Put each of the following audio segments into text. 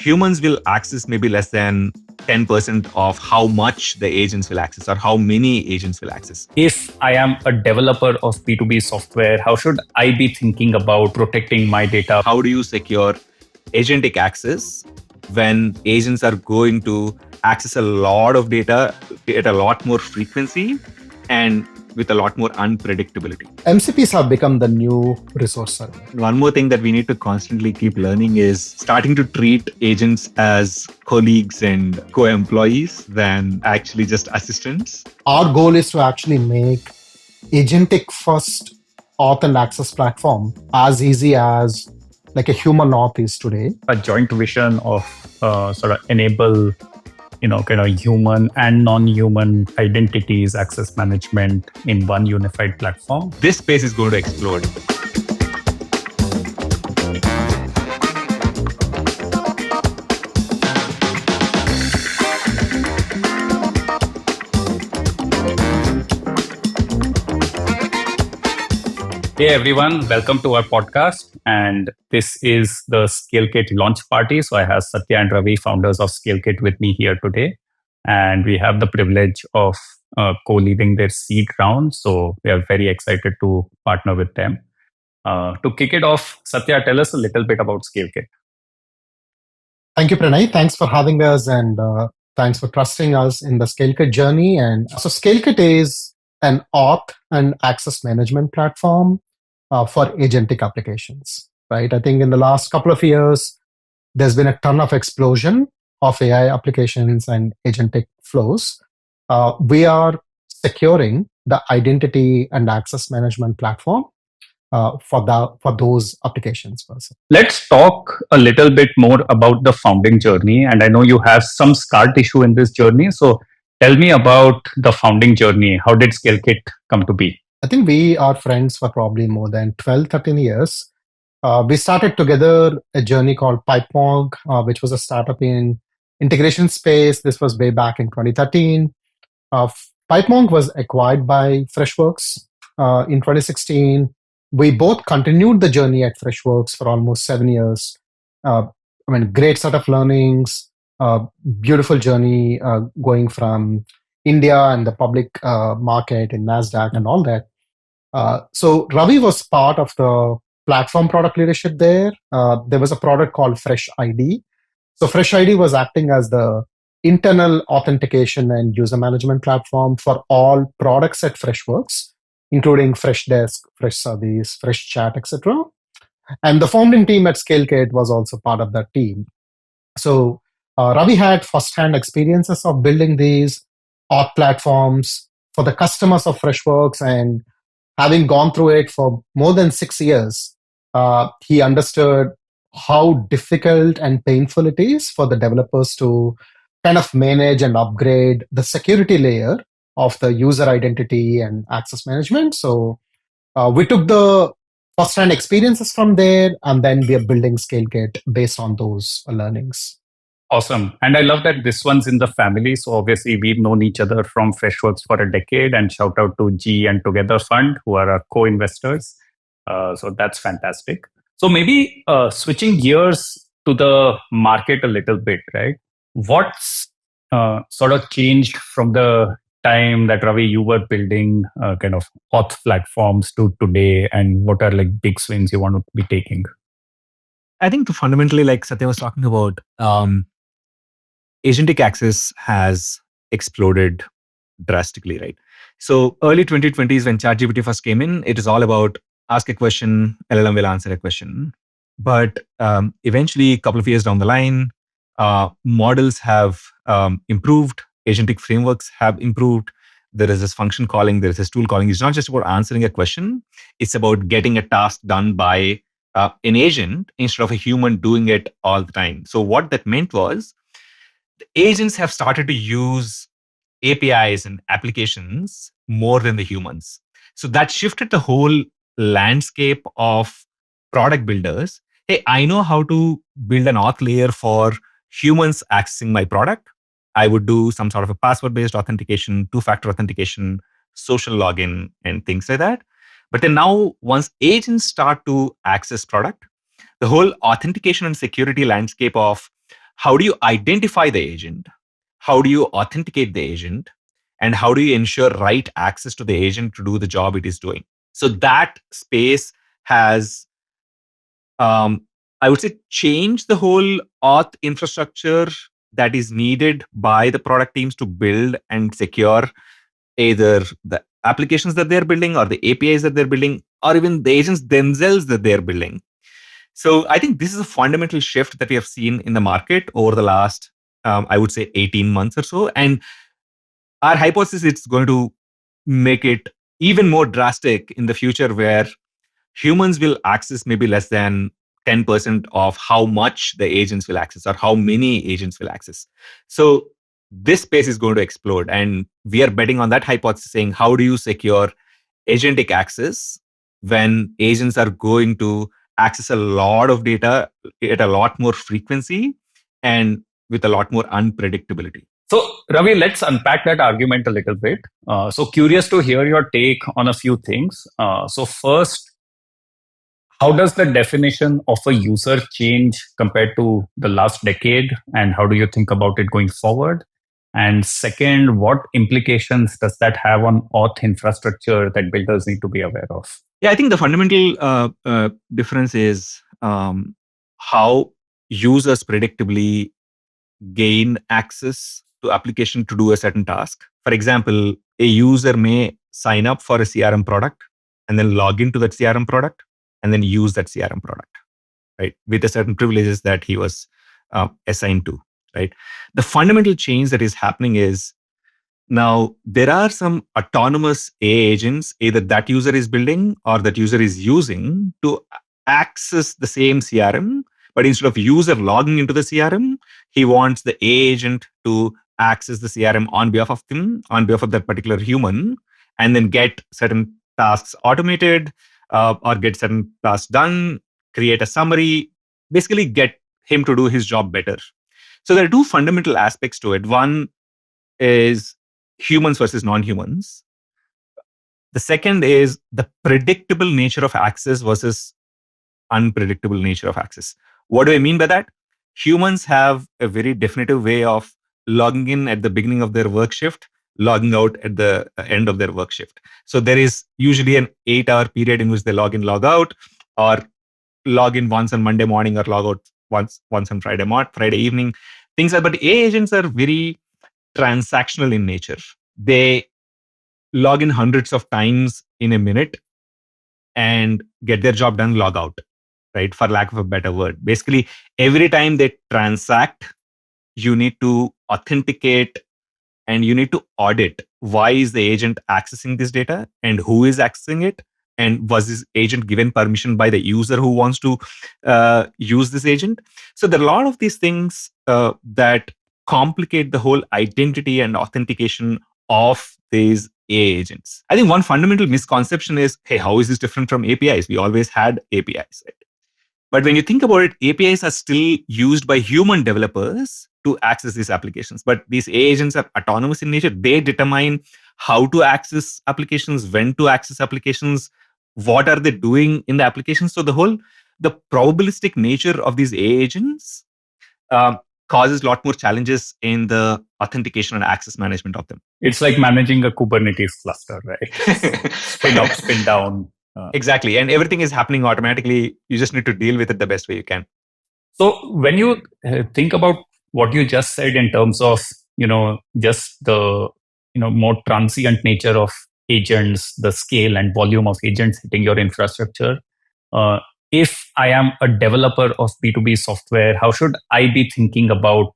humans will access maybe less than 10% of how much the agents will access or how many agents will access. If I am a developer of B2B software, how should I be thinking about protecting my data? How do you secure agentic access when agents are going to access a lot of data at a lot more frequency and with a lot more unpredictability? MCPs have become the new resource server. One more thing that we need to constantly keep learning is starting to treat agents as colleagues and co-employees than actually just assistants. Our goal is to actually make agentic first auth and access platform as easy as like a human auth is today. A joint vision of sort of enable kind of human and non-human identities access management in one unified platform. This space is going to explode. Hey everyone, welcome to our podcast. And this is the Scalekit launch party. So I have Satya and Ravi, founders of Scalekit, with me here today. And we have the privilege of co-leading their seed round. So we are very excited to partner with them. To kick it off, Satya, tell us a little bit about Scalekit. Thank you, Pranay. Thanks for having us and thanks for trusting us in the Scalekit journey. And so Scalekit is an auth and access management platform for agentic applications, right? I think in the last couple of years, there's been a ton of explosion of AI applications and agentic flows. We are securing the identity and access management platform for those applications. Let's talk a little bit more about the founding journey. And I know you have some scar tissue in this journey. So tell me about the founding journey. How did Scalekit come to be? I think we are friends for probably more than 12, 13 years. We started together a journey called PipeMog, which was a startup in integration space. This was way back in 2013. PipeMog was acquired by Freshworks in 2016. We both continued the journey at Freshworks for almost 7 years. Great set of learnings, beautiful journey going from India and the public market in NASDAQ and all that. So Ravi was part of the platform product leadership there. There was a product called FreshID. So FreshID was acting as the internal authentication and user management platform for all products at Freshworks, including Freshdesk, Freshservice, Freshchat, etc. And the founding team at Scalekit was also part of that team. So Ravi had first-hand experiences of building these auth platforms for the customers of Freshworks, and having gone through it for more than 6 years, he understood how difficult and painful it is for the developers to kind of manage and upgrade the security layer of the user identity and access management. So we took the first-hand experiences from there, and then we are building Scalekit based on those learnings. Awesome. And I love that this one's in the family. So obviously we've known each other from Freshworks for a decade, and shout out to G and Together Fund, who are our co-investors. So that's fantastic. So maybe switching gears to the market a little bit, right? What's sort of changed from the time that, Ravi, you were building kind of auth platforms to today, and what are like big swings you want to be taking? I think fundamentally, like Satya was talking about, agentic access has exploded drastically, right? So early 2020s, when ChatGPT first came in, it is all about ask a question, LLM will answer a question. But eventually, a couple of years down the line, models have improved, agentic frameworks have improved. There is this function calling, there is this tool calling. It's not just about answering a question, it's about getting a task done by an agent instead of a human doing it all the time. So what that meant was, the agents have started to use APIs and applications more than the humans. So that shifted the whole landscape of product builders. Hey, I know how to build an auth layer for humans accessing my product. I would do some sort of a password-based authentication, two-factor authentication, social login, and things like that. But then now, once agents start to access product, the whole authentication and security landscape of how do you identify the agent, how do you authenticate the agent, and how do you ensure right access to the agent to do the job it is doing. So that space has, I would say, changed the whole auth infrastructure that is needed by the product teams to build and secure either the applications that they're building or the APIs that they're building or even the agents themselves that they're building. So I think this is a fundamental shift that we have seen in the market over the last, I would say, 18 months or so. And our hypothesis it's going to make it even more drastic in the future where humans will access maybe less than 10% of how much the agents will access or how many agents will access. So this space is going to explode. And we are betting on that hypothesis saying, how do you secure agentic access when agents are going to access a lot of data at a lot more frequency and with a lot more unpredictability? So, Ravi, let's unpack that argument a little bit. So, curious to hear your take on a few things. So, first, how does the definition of a user change compared to the last decade? And how do you think about it going forward? And second, what implications does that have on auth infrastructure that builders need to be aware of? Yeah, I think the fundamental difference is how users predictably gain access to application to do a certain task. For example, a user may sign up for a CRM product and then log into that CRM product and then use that CRM product, right, with a certain privileges that he was assigned to, right? The fundamental change that is happening is now there are some autonomous AI agents either that user is building or that user is using to access the same CRM. But instead of user logging into the CRM, he wants the AI agent to access the CRM on behalf of him, on behalf of that particular human, and then get certain tasks automated or get certain tasks done, create a summary, basically get him to do his job better. So there are two fundamental aspects to it. One is humans versus non-humans. The second is the predictable nature of access versus unpredictable nature of access. What do I mean by that? Humans have a very definitive way of logging in at the beginning of their work shift, logging out at the end of their work shift. So there is usually an 8-hour period in which they log in, log out, or log in once on Monday morning or log out once on Friday evening. Things like, but AI agents are very transactional in nature. They log in hundreds of times in a minute and get their job done, log out, right? For lack of a better word. Basically, every time they transact, you need to authenticate and you need to audit why is the agent accessing this data and who is accessing it, and was this agent given permission by the user who wants to use this agent. So there are a lot of these things that complicate the whole identity and authentication of these AI agents. I think one fundamental misconception is, hey, how is this different from APIs? We always had APIs, right? But when you think about it, APIs are still used by human developers to access these applications. But these AI agents are autonomous in nature. They determine how to access applications, when to access applications, what are they doing in the application. So the probabilistic nature of these AI agents um, causes a lot more challenges in the authentication and access management of them. It's like managing a Kubernetes cluster, right? Spin up, spin down. Exactly. And everything is happening automatically. You just need to deal with it the best way you can. So when you think about what you just said in terms of, just the, more transient nature of agents, the scale and volume of agents hitting your infrastructure, uh, if I am a developer of B2B software, how should I be thinking about,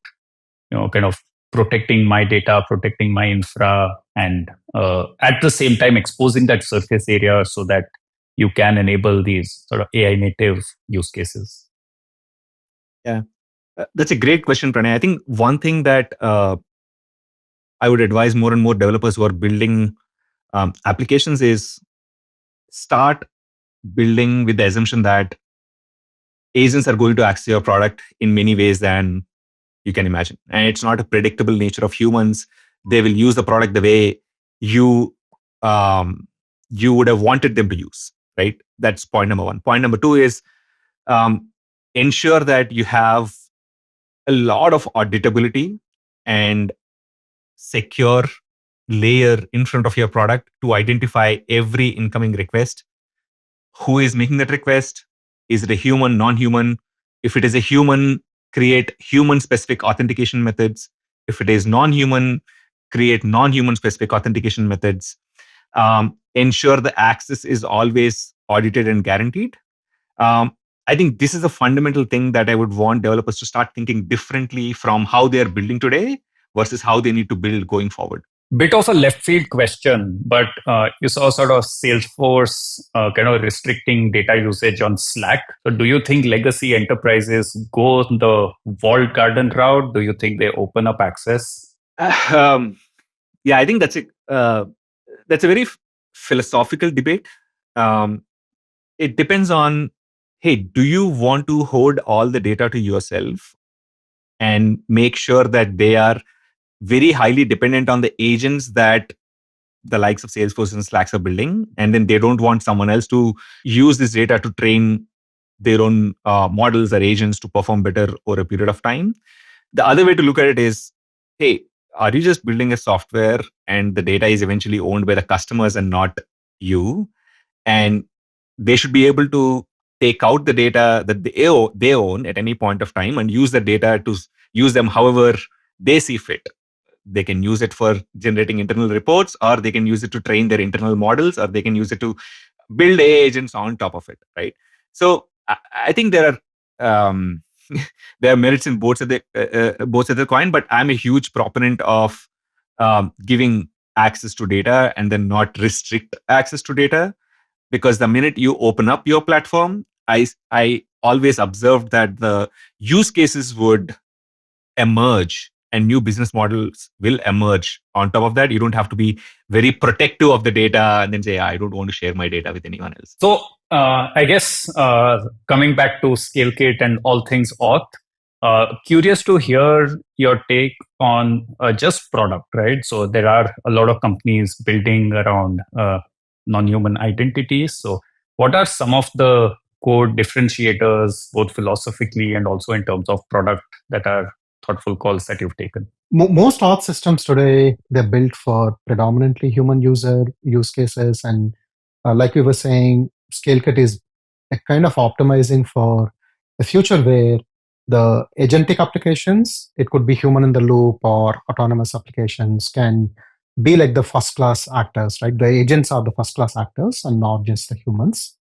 kind of protecting my data, protecting my infra, and at the same time exposing that surface area so that you can enable these sort of AI native use cases? Yeah. That's a great question, Pranay. I think one thing that I would advise more and more developers who are building applications is start building with the assumption that agents are going to access your product in many ways than you can imagine. And it's not a predictable nature of humans. They will use the product the way you you would have wanted them to use, right? That's point number one. Point number two is um, ensure that you have a lot of auditability and secure layer in front of your product to identify every incoming request. Who is making that request? Is it a human, non-human? If it is a human, create human specific authentication methods. If it is non-human, create non-human specific authentication methods. Ensure the access is always audited and guaranteed. I think this is a fundamental thing that I would want developers to start thinking differently from how they are building today versus how they need to build going forward. Bit of a left field question, but you saw sort of Salesforce kind of restricting data usage on Slack. So do you think legacy enterprises go the walled garden route? Do you think they open up access? Yeah, I think that's a very philosophical debate. It depends on, hey, do you want to hold all the data to yourself and make sure that they are very highly dependent on the agents that the likes of Salesforce and Slacks are building, and then they don't want someone else to use this data to train their own models or agents to perform better over a period of time? The other way to look at it is, hey, are you just building a software and the data is eventually owned by the customers and not you? And they should be able to take out the data that they own at any point of time and use the data to use them however they see fit. They can use it for generating internal reports, or they can use it to train their internal models, or they can use it to build AI agents on top of it, right? So I think there are there are merits in both sides of the coin, but I'm a huge proponent of giving access to data and then not restrict access to data, because the minute you open up your platform, I always observed that the use cases would emerge and new business models will emerge on top of that. You don't have to be very protective of the data and then say, I don't want to share my data with anyone else. So I guess coming back to Scalekit and all things auth, curious to hear your take on just product, right? So there are a lot of companies building around non-human identities. So what are some of the core differentiators, both philosophically and also in terms of product, that are thoughtful calls that you've taken? Most auth systems today, they're built for predominantly human user use cases. And like we were saying, Scalekit is kind of optimizing for a future where the agentic applications, it could be human in the loop or autonomous applications, can be like the first class actors, right? The agents are the first class actors and not just the humans.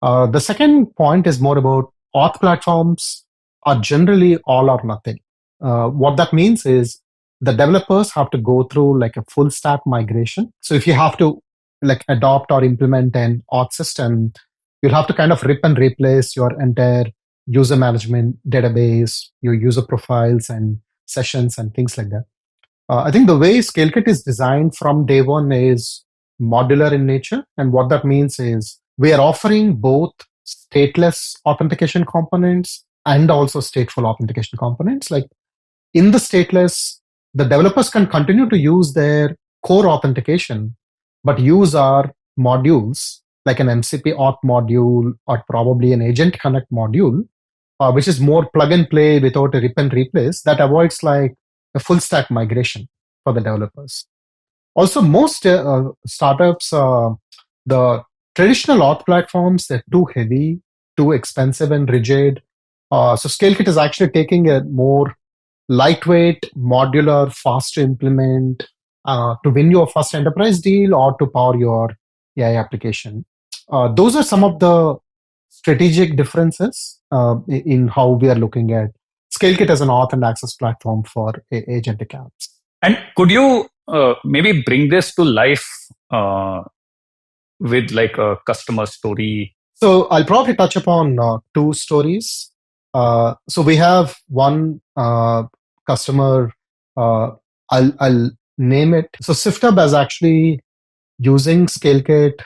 The second point is more about auth platforms are generally all or nothing. What that means is the developers have to go through like a full stack migration. So if you have to like adopt or implement an auth system, you'll have to kind of rip and replace your entire user management database, your user profiles and sessions and things like that. I think the way Scalekit is designed from day one is modular in nature. And what that means is we are offering both stateless authentication components and also stateful authentication components. Like in the stateless, the developers can continue to use their core authentication, but use our modules like an MCP auth module or probably an Agent Connect module, which is more plug and play without a rip and replace, that avoids like a full stack migration for the developers. Also, most startups, the traditional auth platforms, they're too heavy, too expensive and rigid. So Scalekit is actually taking a more lightweight, modular, fast to implement to win your first enterprise deal or to power your AI application. Those are some of the strategic differences in how we are looking at Scalekit as an auth and access platform for agentic apps. And could you maybe bring this to life with like a customer story? So I'll probably touch upon two stories. So we have one customer. I'll name it. So SwiftHub is actually using Scalekit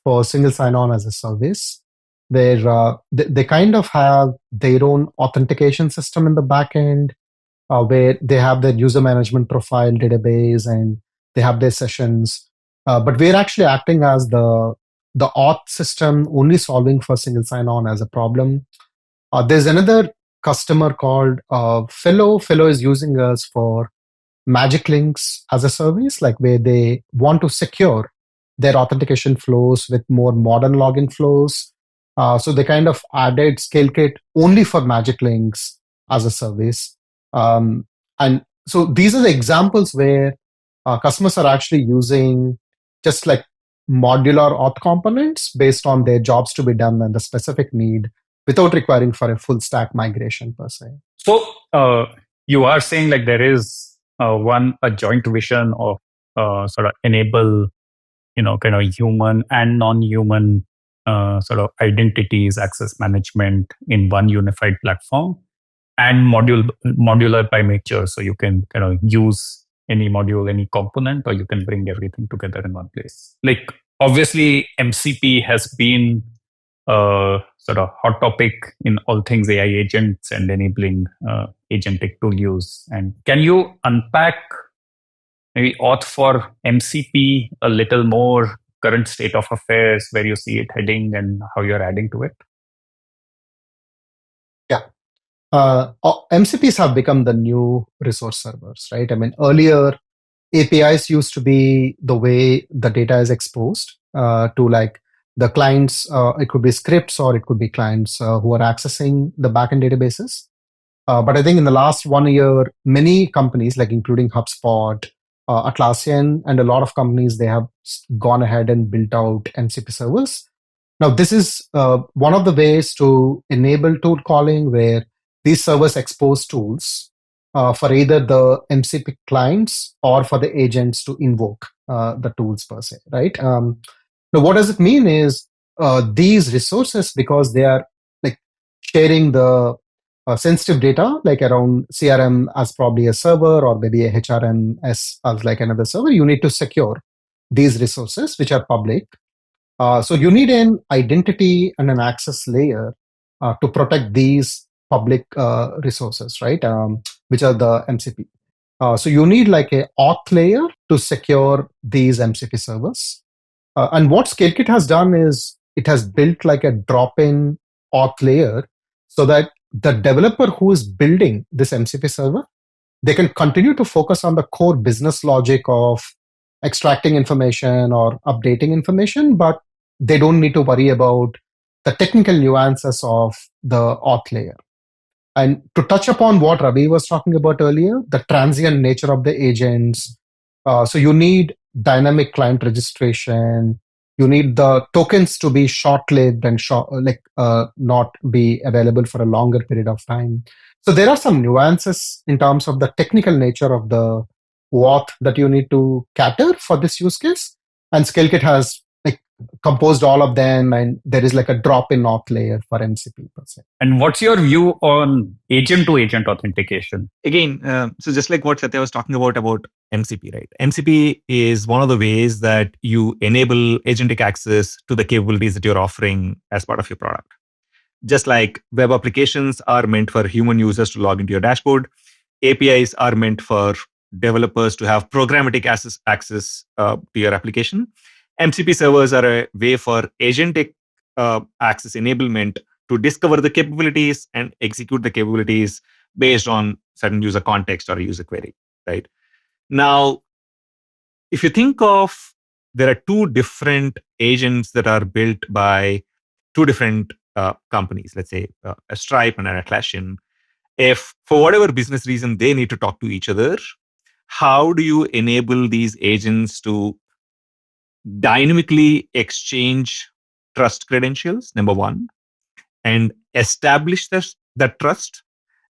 for single sign-on as a service, where they kind of have their own authentication system in the backend, where they have their user management profile database and they have their sessions. But we're actually acting as the auth system, only solving for single sign-on as a problem. There's another customer called Fellow. Fellow is using us for magic links as a service, like where they want to secure their authentication flows with more modern login flows. So they kind of added Scalekit only for magic links as a service. Um, and so these are the examples where customers are actually using just like modular auth components based on their jobs to be done and the specific need without requiring for a full stack migration per se. So you are saying like there is a joint vision of sort of enable kind of human and non-human sort of identities access management in one unified platform, and modular by nature, so you can kind of use any module, any component, or you can bring everything together in one place. Like obviously MCP has been sort of hot topic in all things AI agents and enabling agentic tool use. And can you unpack maybe auth for MCP a little more, current state of affairs, where you see it heading and how you're adding to it? Yeah. MCPs have become the new resource servers, right? I mean, earlier APIs used to be the way the data is exposed to like the clients. It could be scripts or it could be clients who are accessing the backend databases. But I think in the last 1 year, many companies, like including HubSpot, Atlassian, and a lot of companies, they have gone ahead and built out MCP servers. Now, this is one of the ways to enable tool calling where these servers expose tools for either the MCP clients or for the agents to invoke the tools per se, right? Now, what does it mean is these resources, because they are like sharing the sensitive data, like around CRM as probably a server or maybe a HRM as like another server, you need to secure these resources, which are public. So you need an identity and an access layer to protect these public resources, right? Which are the MCP. So you need like a auth layer to secure these MCP servers. And what Scalekit has done is it has built like a drop-in auth layer so that the developer who is building this MCP server, they can continue to focus on the core business logic of extracting information or updating information, but they don't need to worry about the technical nuances of the auth layer. And to touch upon what Ravi was talking about earlier, the transient nature of the agents. So you need dynamic client registration. You need the tokens to be short-lived and not be available for a longer period of time. So there are some nuances in terms of the technical nature of the auth that you need to cater for this use case. And Scalekit has like composed all of them, and there is like a drop-in auth layer for MCP per se. And what's your view on agent to agent authentication? Again, so just like what Satya was talking about MCP, right? MCP is one of the ways that you enable agentic access to the capabilities that you're offering as part of your product. Just like web applications are meant for human users to log into your dashboard, APIs are meant for developers to have programmatic access to your application. MCP servers are a way for agentic access enablement to discover the capabilities and execute the capabilities based on certain user context or a user query, right? Now, if you think of, there are two different agents that are built by two different companies, let's say a Stripe and an Atlassian. If for whatever business reason they need to talk to each other, how do you enable these agents to dynamically exchange trust credentials, number one, and establish that trust,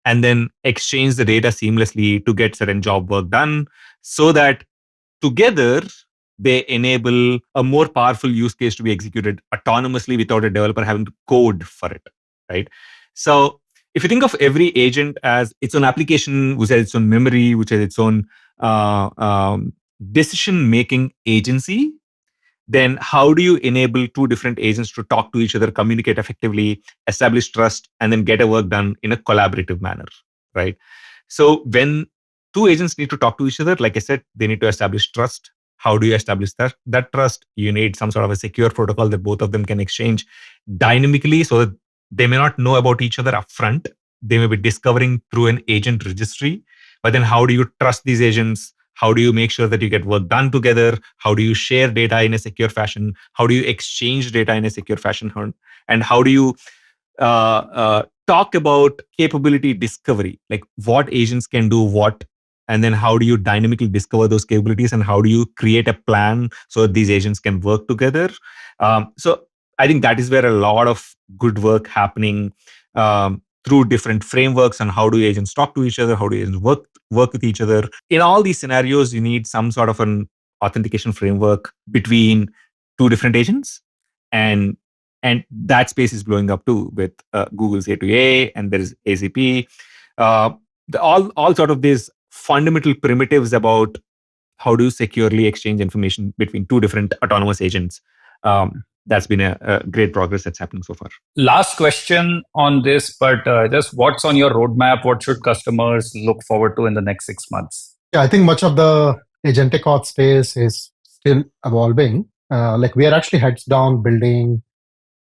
and then exchange the data seamlessly to get certain job work done, so that together they enable a more powerful use case to be executed autonomously without a developer having to code for it, right? So if you think of every agent as its own application, which has its own memory, which has its own decision-making agency, then how do you enable two different agents to talk to each other, communicate effectively, establish trust, and then get a work done in a collaborative manner, right? So when two agents need to talk to each other, like I said, they need to establish trust. How do you establish that trust? You need some sort of a secure protocol that both of them can exchange dynamically, so that they may not know about each other upfront, they may be discovering through an agent registry. But then how do you trust these agents? How do you make sure that you get work done together? How do you share data in a secure fashion? How do you exchange data in a secure fashion? And how do you talk about capability discovery, like what agents can do what, and then how do you dynamically discover those capabilities, and how do you create a plan so that these agents can work together. So I think that is where a lot of good work happening through different frameworks, and how do agents talk to each other, how do agents work with each other. In all these scenarios, you need some sort of an authentication framework between two different agents, and that space is blowing up too with Google's A2A, and there is ACP. Uh, all sort of these fundamental primitives about how do you securely exchange information between two different autonomous agents. That's been a great progress that's happening so far. Last question on this, but just what's on your roadmap? What should customers look forward to in the next 6 months? Yeah, I think much of the agentic auth space is still evolving. Like we are actually heads down building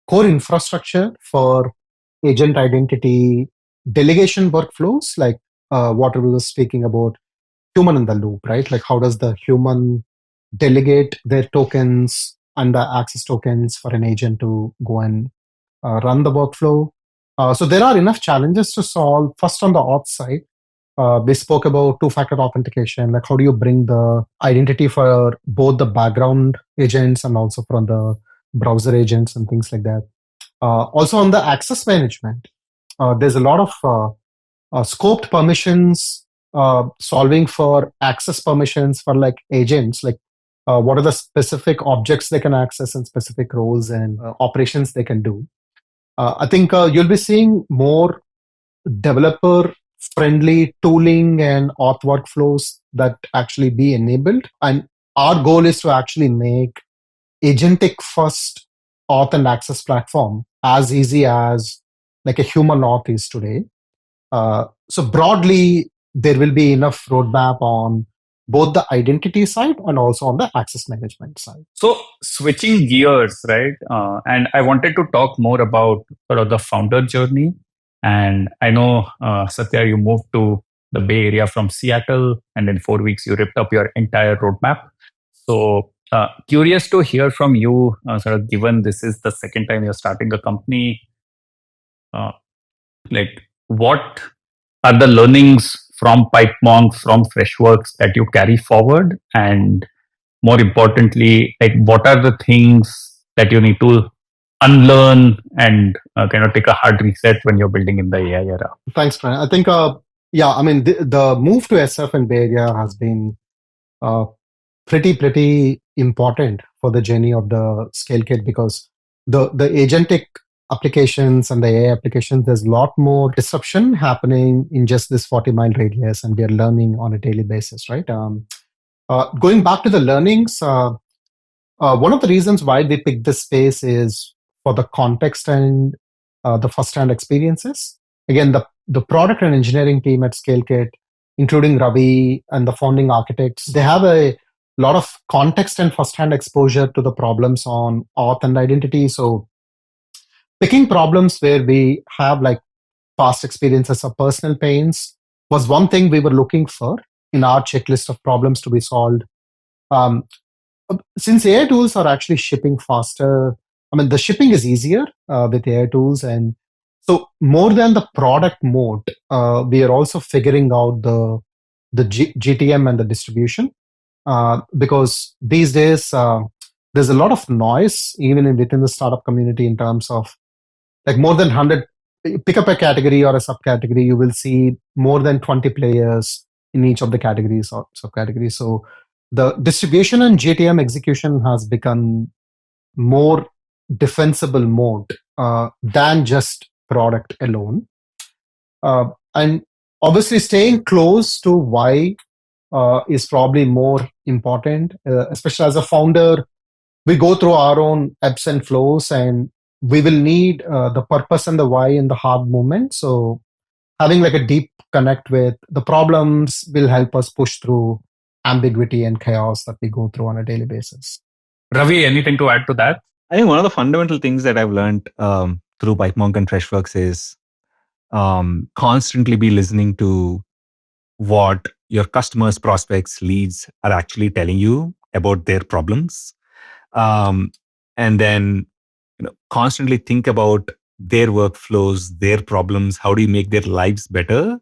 core infrastructure for agent identity delegation workflows, like what we were speaking about, human in the loop, right? Like how does the human delegate their tokens and the access tokens for an agent to go and run the workflow? So there are enough challenges to solve. First, on the auth side, we spoke about two-factor authentication. Like how do you bring the identity for both the background agents and also from the browser agents and things like that. Also on the access management, there's a lot of scoped permissions, solving for access permissions for like agents, like what are the specific objects they can access and specific roles and operations they can do. I think you'll be seeing more developer friendly tooling and auth workflows that actually be enabled. And our goal is to actually make agentic first auth and access platform as easy as like a human auth is today. So broadly, there will be enough roadmap on both the identity side and also on the access management side. So switching gears, right? And I wanted to talk more about sort of the founder journey. And I know, Satya, you moved to the Bay Area from Seattle, and in 4 weeks, you ripped up your entire roadmap. So curious to hear from you, sort of given this is the second time you're starting a company, uh, like what are the learnings from PipeMog, from Freshworks that you carry forward? And more importantly, like what are the things that you need to unlearn and kind of take a hard reset when you're building in the AI era? Thanks, Pranay. I think, yeah, I mean, the move to SF and Bay Area has been uh, pretty important for the journey of the Scalekit, because the agentic applications and the AI applications, there's a lot more disruption happening in just this 40-mile radius, and we are learning on a daily basis, right? Going back to the learnings, one of the reasons why we picked this space is for the context and the first-hand experiences. Again, the product and engineering team at Scalekit, including Ravi and the founding architects, they have a lot of context and first-hand exposure to the problems on auth and identity. So picking problems where we have like past experiences or personal pains was one thing we were looking for in our checklist of problems to be solved. Um, since AI tools are actually shipping faster, I mean, the shipping is easier with AI tools. And so more than the product mode, we are also figuring out the GTM and the distribution. Because these days, there's a lot of noise even within the startup community in terms of like more than 100, pick up a category or a subcategory, you will see more than 20 players in each of the categories or subcategories. So the distribution and GTM execution has become more defensible mode than just product alone. And obviously, staying close to why is probably more important, especially as a founder. We go through our own ebbs and flows, and we will need the purpose and the why in the hard moment. So having like a deep connect with the problems will help us push through ambiguity and chaos that we go through on a daily basis. Ravi, anything to add to that? I think one of the fundamental things that I've learned through PipeMog and Freshworks is constantly be listening to what your customers, prospects, leads are actually telling you about their problems, um, and then constantly think about their workflows, their problems. How do you make their lives better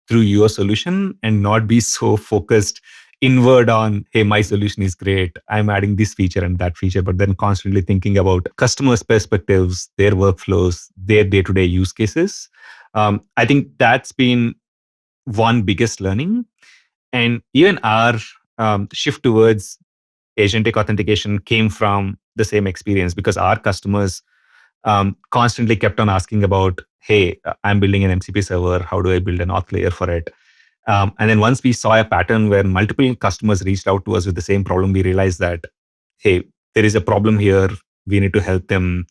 through your solution, and not be so focused inward on, hey, my solution is great, I'm adding this feature and that feature, but then constantly thinking about customers' perspectives, their workflows, their day-to-day use cases. I think that's been one biggest learning. And even our shift towards agentic authentication came from the same experience, because our customers constantly kept on asking about, hey, I'm building an MCP server. How do I build an auth layer for it? And then once we saw a pattern where multiple customers reached out to us with the same problem, we realized that, hey, there is a problem here. We need to help them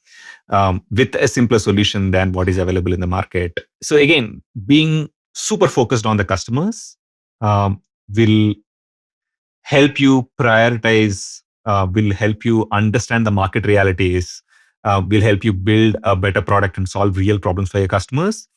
with a simpler solution than what is available in the market. So again, being super focused on the customers will help you prioritize, will help you understand the market realities, will help you build a better product and solve real problems for your customers,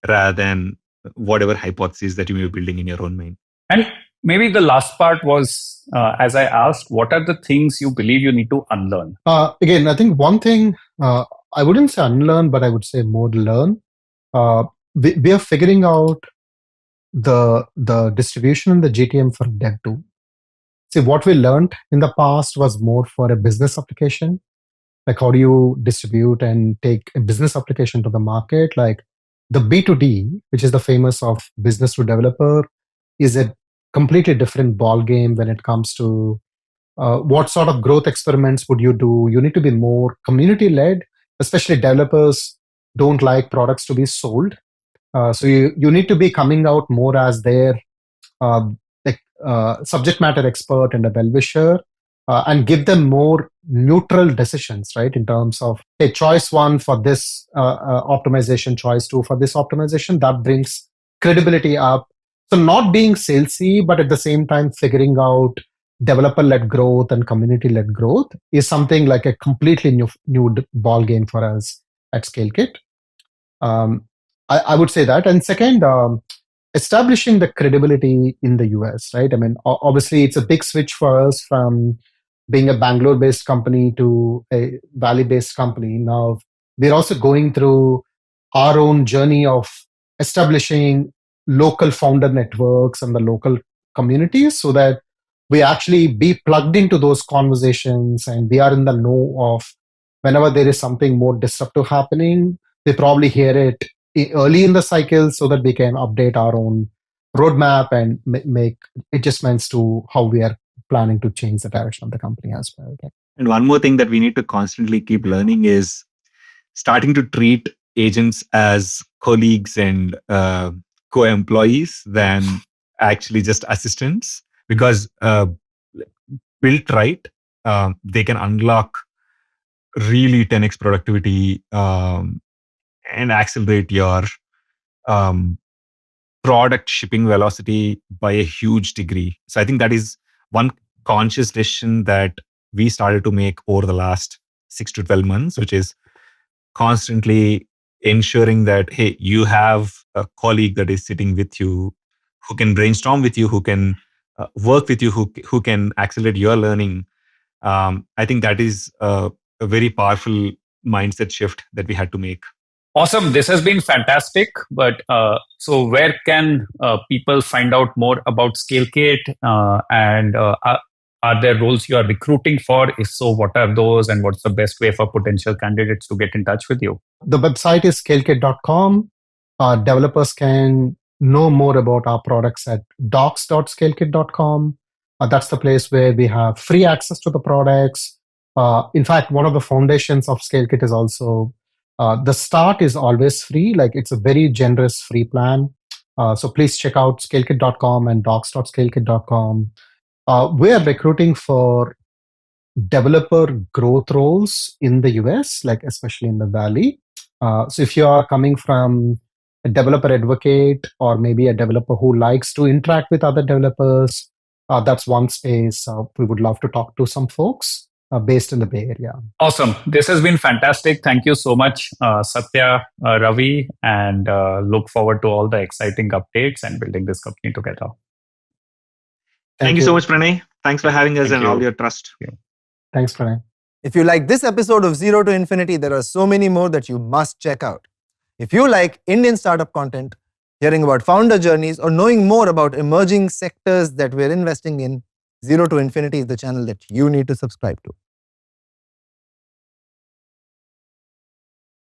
rather than whatever hypotheses that you may be building in your own mind. And maybe the last part was, as I asked, what are the things you believe you need to unlearn? Again, I think one thing, I wouldn't say unlearn, but I would say more learn. We are figuring out the distribution and the GTM for Dev 2. See, what we learned in the past was more for a business application. Like, how do you distribute and take a business application to the market? Like the B2D, which is the famous of business to developer, is a completely different ball game when it comes to what sort of growth experiments would you do. You need to be more community led, especially developers don't like products to be sold. So you need to be coming out more as their uh, subject matter expert and a well-wisher, and give them more neutral decisions, right? In terms of, hey, choice one for this optimization, choice two for this optimization, that brings credibility up. So not being salesy, but at the same time figuring out developer-led growth and community-led growth is something like a completely new ball game for us at Scalekit. Um, I would say that. And second, establishing the credibility in the US, right? I mean, obviously, it's a big switch for us from being a Bangalore based company to a Valley based company. Now, we're also going through our own journey of establishing local founder networks and the local communities so that we actually be plugged into those conversations and we are in the know of whenever there is something more disruptive happening. We probably hear it early in the cycle so that we can update our own roadmap and make adjustments to how we are planning to change the direction of the company as well. And one more thing that we need to constantly keep learning is starting to treat agents as colleagues and co-employees than actually just assistants, because built right, they can unlock really 10x productivity, and accelerate your um, product shipping velocity by a huge degree. So I think that is one conscious decision that we started to make over the last 6 to 12 months, which is constantly ensuring that, hey, you have a colleague that is sitting with you, who can brainstorm with you, who can work with you, who can accelerate your learning. I think that is a very powerful mindset shift that we had to make. Awesome. This has been fantastic. But so, where can people find out more about Scalekit? And are there roles you are recruiting for? If so, what are those? And what's the best way for potential candidates to get in touch with you? The website is scalekit.com. Developers can know more about our products at docs.scalekit.com. That's the place where we have free access to the products. In fact, one of the foundations of Scalekit is also the start is always free. Like, it's a very generous free plan. So please check out scalekit.com and docs.scalekit.com. We are recruiting for developer growth roles in the US, like especially in the Valley. So if you are coming from a developer advocate or maybe a developer who likes to interact with other developers, that's one space we would love to talk to some folks. based in the Bay Area. Awesome. This has been fantastic. Thank you so much, Satya, Ravi, and look forward to all the exciting updates and building this company together. Thank you so much, Pranay. Thanks for having us and all your trust. Thanks, Pranay. If you like this episode of Zero to Infinity, there are so many more that you must check out. If you like Indian startup content, hearing about founder journeys, or knowing more about emerging sectors that we're investing in, Zero to Infinity is the channel that you need to subscribe to.